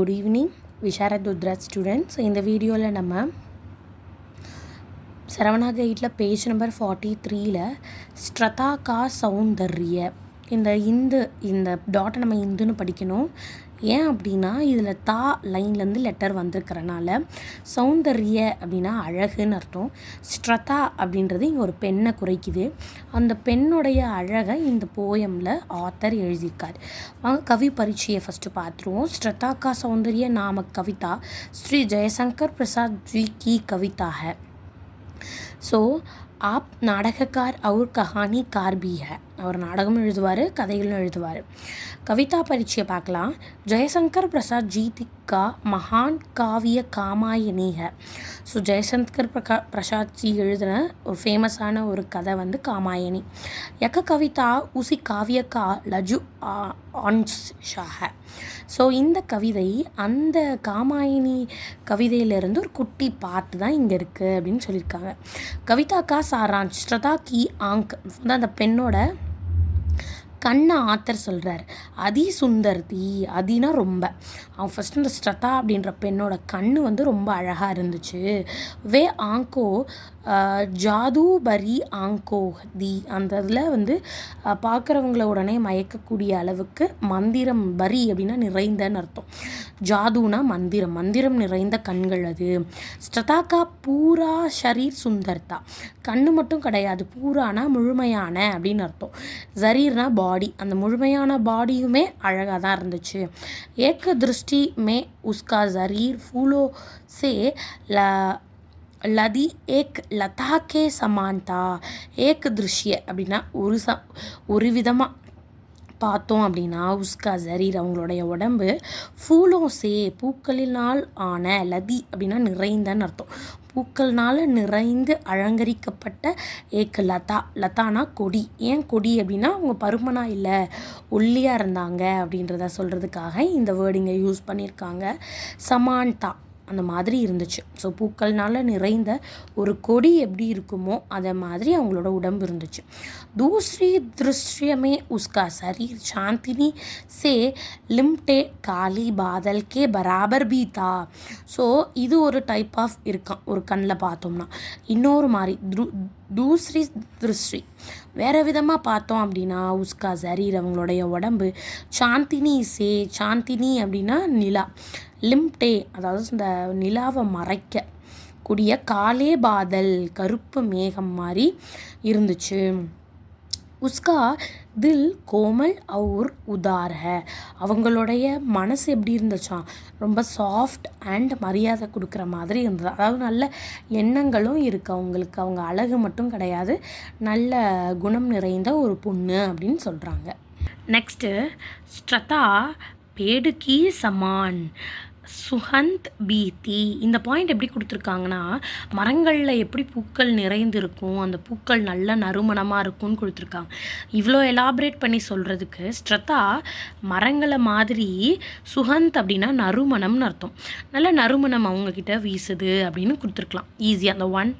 Good evening, Visharat Dudra students. So, in the video, நம்ம சரவணாக 8ல page number 43ல ஸ்ட்ரதா கா சௌந்தர்ய இந்த டாட்டை நம்ம இந்துன்னு படிக்கணும். ஏன் அப்படின்னா இதில் தா லைன்லேருந்து லெட்டர் வந்திருக்கிறனால சௌந்தர்ய அப்படின்னா அழகுன்னு அர்த்தம். ஸ்ட்ரதா அப்படின்றது இங்கே ஒரு பெண்ணை குறைக்குது. அந்த பெண்ணுடைய அழகை இந்த போயமில் ஆத்தர் எழுதியிருக்கார். வாங்க கவி பரிச்சயை ஃபஸ்ட்டு பார்த்துருவோம். ஸ்ட்ரதா கா சௌந்தர்ய நாம கவிதா ஸ்ரீ ஜெயசங்கர் பிரசாத் जी की कविता है. ஸோ ஆப் நாடகக்கார் அவர் கஹானிக்கார் பி ஹை. அவர் நாடகமும் எழுதுவார், கதைகளும் எழுதுவார். கவிதா பரிச்சயை பார்க்கலாம். ஜெயசங்கர் பிரசாத் जी का महान काव्य कामायनी है. ஸோ ஜெயசங்கர் பிரசாத் ஜி எழுதின ஒரு ஃபேமஸான ஒரு கதை வந்து காமாயணி. யக்க கவிதா உசி காவிய கா லஜு ஆன்ஷா ஹை. ஸோ இந்த கவிதை அந்த காமாயினி கவிதையிலேருந்து ஒரு குட்டி பாட்டு தான் இங்கே இருக்குது அப்படின்னு சொல்லியிருக்காங்க. கவிதா கா சாராஞ்ச் ஸ்ட்ரதா கி ஆங்க் அந்த பெண்ணோட கண்ணை ஆத்தர் சொல்கிறார். அதி சுந்தர்தி, அதினா ரொம்ப. அவன் ஃபஸ்ட்டு இந்த ஸ்ட்ரதா அப்படின்ற பெண்ணோட கண்ணு வந்து ரொம்ப அழகாக இருந்துச்சு. வே ஆங்கோ ஜாது பரி ஆங்கோ தி, அந்த இதில் வந்து பார்க்குறவங்கள உடனே மயக்கக்கூடிய அளவுக்கு மந்திரம், பரி அப்படின்னா நிறைந்தன்னு அர்த்தம். ஜாதுனா மந்திரம், மந்திரம் நிறைந்த கண்கள் அது. ஸ்ட்ரதாக்கா பூரா ஷரீர் சுந்தர்தா, கண்ணு மட்டும் கிடையாது, பூரானா முழுமையான அப்படின்னு அர்த்தம். ஜரீர்னா பாடி, அந்த முழுமையான பாடியுமே அழகாக தான் இருந்துச்சு. ஏக திருஷ்டி மே உஸ்கா ஜரீர் ஃபூலோ சே லதி ஏக் லதா கே சமான்தா. ஏக் திருஷ்ய அப்படின்னா ஒரு விதமாக பார்த்தோம் அப்படின்னா உஸ்கா ஜரீர் அவங்களுடைய உடம்பு ஃபூலோசே பூக்களினால் ஆன, லதி அப்படின்னா நிறைந்தன்னு அர்த்தம். பூக்கள்னால் நிறைந்து அலங்கரிக்கப்பட்ட ஏக் லதா. லதானா கொடி. ஏன் கொடி அப்படின்னா அவங்க பருமனாக இல்லை, ஒல்லியாக இருந்தாங்க அப்படின்றத சொல்கிறதுக்காக இந்த வேர்டிங்கை யூஸ் பண்ணியிருக்காங்க. சமான்தா அந்த மாதிரி இருந்துச்சு. ஸோ பூக்கள்னால நிறைந்த ஒரு கொடி எப்படி இருக்குமோ அதை மாதிரி அவங்களோட உடம்பு இருந்துச்சு. தூஸ்ரி திருஷ்யமே உஸ்கா சரீர் சாந்தினி சே லிம்டே காலி பாதல் கே பராபர் பி தா. ஸோ இது ஒரு டைப் ஆஃப் இருக்கான் ஒரு கண்ணில் பார்த்தோம்னா. இன்னொரு மாதிரி தூஸ்ரி திருஷ்டி வேறு விதமாக பார்த்தோம் அப்படின்னா உஸ்கா சரீர் அவங்களுடைய உடம்பு சாந்தினி சே, சாந்தினி அப்படின்னா நிலா, லிம்டே அதாவது இந்த நிலாவை மறைக்க கூடிய காலே பாதல் கருப்பு மேகம் மாதிரி இருந்துச்சு. உஸ்கா தில் கோமல் அவுர் உதார் ஹை. அவங்களுடைய மனசு எப்படி இருந்துச்சான், ரொம்ப சாஃப்ட் அண்ட் மரியாதை கொடுக்குற மாதிரி இருந்தது. அதாவது நல்ல எண்ணங்களும் இருக்குது அவங்களுக்கு. அவங்க அழகு மட்டும் கிடையாது, நல்ல குணம் நிறைந்த ஒரு பொண்ணு அப்படின்னு சொல்கிறாங்க. நெக்ஸ்ட்டு ஸ்ட்ரதா பேடுகி சமான் சுஹந்த் பீத்தி. இந்த பாயிண்ட் எப்படி கொடுத்துருக்காங்கன்னா மரங்களில் எப்படி பூக்கள் நிறைந்திருக்கும், அந்த பூக்கள் நல்ல நறுமணமாக இருக்கும்னு கொடுத்துருக்காங்க. இவ்வளோ எலாபரேட் பண்ணி சொல்கிறதுக்கு ஸ்ட்ரதா மரங்களை மாதிரி, சுஹந்த் அப்படின்னா நறுமணம்னு அர்த்தம், நல்ல நறுமணம் அவங்கக்கிட்ட வீசுது அப்படின்னு கொடுத்துருக்கலாம் ஈஸியாக. அந்த 1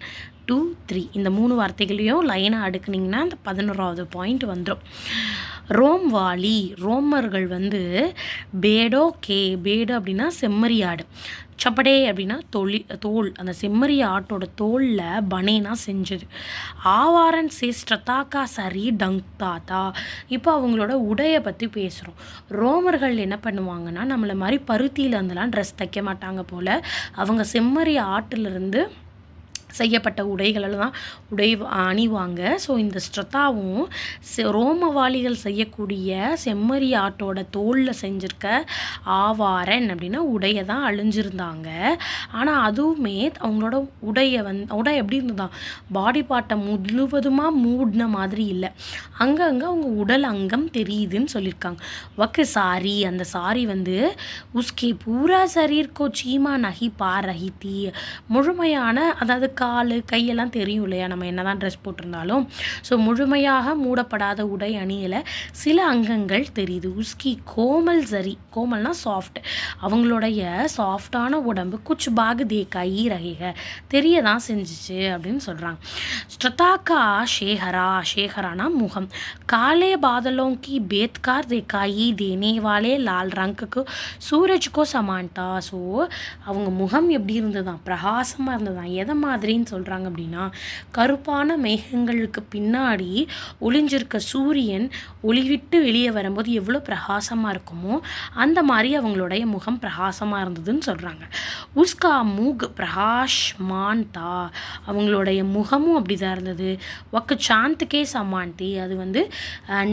2 3 இந்த 3 வார்த்தைகளையும் லைனாக அடுக்குனிங்கன்னா அந்த 11வது பாயிண்ட் வந்துடும். ரோம்வாலி, ரோமர்கள் வந்து பேடோ கே, பேடு அப்படின்னா செம்மறி ஆடு, சப்படே அப்படின்னா தோல், அந்த செம்மறி ஆட்டோட தோலில் பனேனா செஞ்சது. ஆவாரன் சே ஸ்ட்ரதாக்கா சரி டங்தாத்தா. இப்போ அவங்களோட உடையை பற்றி பேசுகிறோம். ரோமர்கள் என்ன பண்ணுவாங்கன்னா நம்மளை மாதிரி பருத்தியில் இருந்தெல்லாம் ட்ரெஸ் தைக்க மாட்டாங்க போல், அவங்க செம்மறி ஆட்டிலிருந்து செய்யப்பட்ட உடைகளில் தான் அணிவாங்க. ஸோ இந்த ஸ்ட்ரதாவும் ரோமவாளிகள் செய்யக்கூடிய செம்மறி ஆட்டோட தோலில் செஞ்சுருக்க ஆவாரன் அப்படின்னா உடையை தான் அழிஞ்சிருந்தாங்க. ஆனால் அதுவுமே அவங்களோட உடை எப்படி இருந்ததான், பாடி பார்ட்டை முழுவதுமாக மூடின மாதிரி இல்லை, அங்கங்கே அவங்க உடல் அங்கம் தெரியுதுன்னு சொல்லியிருக்காங்க. வக்கு சாரி, அந்த சாரி வந்து உஸ்கே பூரா சரீர் கோ சீமா நகி பா ரஹி தீ, முழுமையான அதாவது கால் கையெல்லாம் தெரியும் இல்லையா, நம்ம என்ன தான் ட்ரெஸ் போட்டிருந்தாலும். ஸோ முழுமையாக மூடப்படாத உடை அணியில் சில அங்கங்கள் தெரியுது. உஸ்கி கோமல் ஜரி, கோமல்னா சாஃப்ட், அவங்களுடைய சாஃப்டான உடம்பு குச் பாக் தேக்காயி ரகேக, தெரிய தான் செஞ்சிச்சு அப்படின்னு சொல்கிறாங்க. ஸ்ட்ரதாக்கா ஷேஹரா, ஷேஹரானா முகம், காலே பாதலோं की बेतकार दिखाई देने वाले लाल रंग को सूरज को समानता. ஸோ அவங்க முகம் எப்படி இருந்ததான், பிரகாசமாக இருந்ததான். எதை மாதிரின்னு சொல்கிறாங்க அப்படின்னா, கருப்பான மேகங்களுக்கு பின்னாடி ஒளிஞ்சிருக்க சூரியன் ஒளிவிட்டு வெளியே வரும்போது எவ்வளோ பிரகாசமாக இருக்குமோ அந்த மாதிரி அவங்களுடைய முகம் பிரகாசமாக இருந்ததுன்னு சொல்கிறாங்க. உஸ்கா மூக் பிரகாஷ் மான்தா, அவங்களுடைய முகமும் அப்படி தான் இருந்தது. ஒக்கு சாந்துக்கே சமான்தி, அது வந்து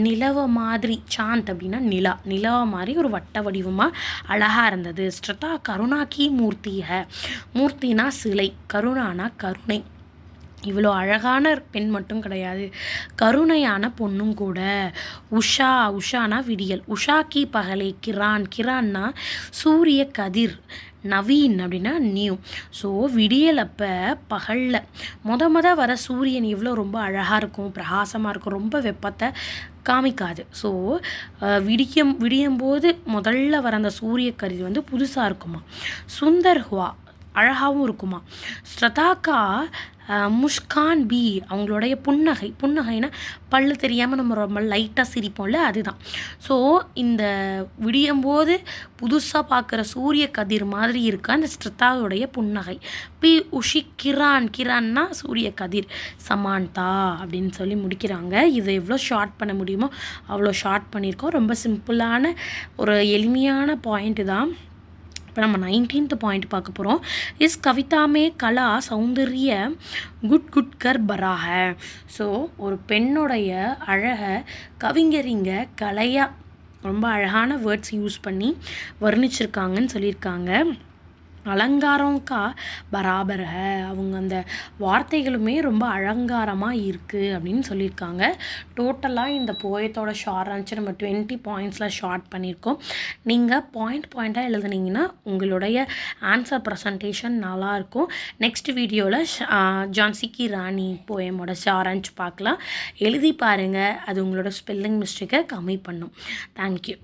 நிலவ மாதிரி, சாந்த் அப்படின்னா நிலா, நிலவ மாதிரி ஒரு வட்ட வடிவமாக அழகாக இருந்தது. ஸ்ட்ரதா கருணாக்கி மூர்த்தி ஹ, மூர்த்தினா சிலை, கருணானா கருணை, இவ்வளோ அழகான பெண் மட்டும் கிடையாது, கருணையான பொண்ணும் கூட. உஷா, உஷானா விடியல், உஷா கி பகலே கிரான், கிரான்னா சூரிய கதிர், நவீன் அப்படின்னா நியூ. ஸோ விடியல் அப்போ பகலில் மொத வர சூரியன் எவ்வளோ ரொம்ப அழகாக இருக்கும், பிரகாசமாக இருக்கும், ரொம்ப வெப்பத்தை காமிக்காது. ஸோ விடியும் போது முதல்ல வர அந்த சூரிய கதிர் வந்து புதுசாக இருக்குமா. சுந்தர் ஹுவா, அழகாகவும் இருக்குமா. ஸ்ட்ரதாக்கா முஷ்கான் பி, அவங்களுடைய புன்னகை, புன்னகைனா பல்லு தெரியாமல் நம்ம ரொம்ப லைட்டாக சிரிப்போம்ல, அதுதான். ஸோ இந்த விடியும்போது புதுசாக பார்க்குற சூரிய கதிர் மாதிரி இருக்க அந்த ஸ்ட்ரதாவுடைய புன்னகை. பி உஷி கிரான், கிரான்னா சூரிய கதிர், சமான்தா அப்படின்னு சொல்லி முடிக்கிறாங்க. இதை எவ்வளோ ஷார்ட் பண்ண முடியுமோ அவ்வளோ ஷார்ட் பண்ணியிருக்கோம். ரொம்ப சிம்பிளான ஒரு எளிமையான பாயிண்ட்டு தான். இப்போ நம்ம 19th பாயிண்ட் பார்க்க போகிறோம். இஸ் கவிதாமே கலா சௌந்தர்ய குட் குட்கர் பராக. ஸோ ஒரு பெண்ணுடைய அழகை கவிஞரிங்க கலையாக ரொம்ப அழகான வேர்ட்ஸ் யூஸ் பண்ணி வர்ணிச்சிருக்காங்கன்னு சொல்லியிருக்காங்க. அலங்காரம்கா பராபர, அவங்க அந்த வார்த்தைகளுமே ரொம்ப அலங்காரமாக இருக்குது அப்படின்னு சொல்லியிருக்காங்க. டோட்டலாக இந்த போயத்தோட ஷார்ட் ஆன்சர் நம்ம 20 பாயிண்ட்ஸில் ஷார்ட் பண்ணியிருக்கோம். நீங்கள் பாயிண்ட்டாக எழுதுனீங்கன்னா உங்களுடைய ஆன்சர் ப்ரெசன்டேஷன் நல்லாயிருக்கும். நெக்ஸ்ட் வீடியோவில் ஜான்சி கி ராணி போயமோட ஷார்ட் ஆன்சர் பார்க்கலாம். எழுதி பாருங்கள், அது உங்களோட ஸ்பெல்லிங் மிஸ்டேக்கை கம்மி பண்ணும். தேங்க்யூ.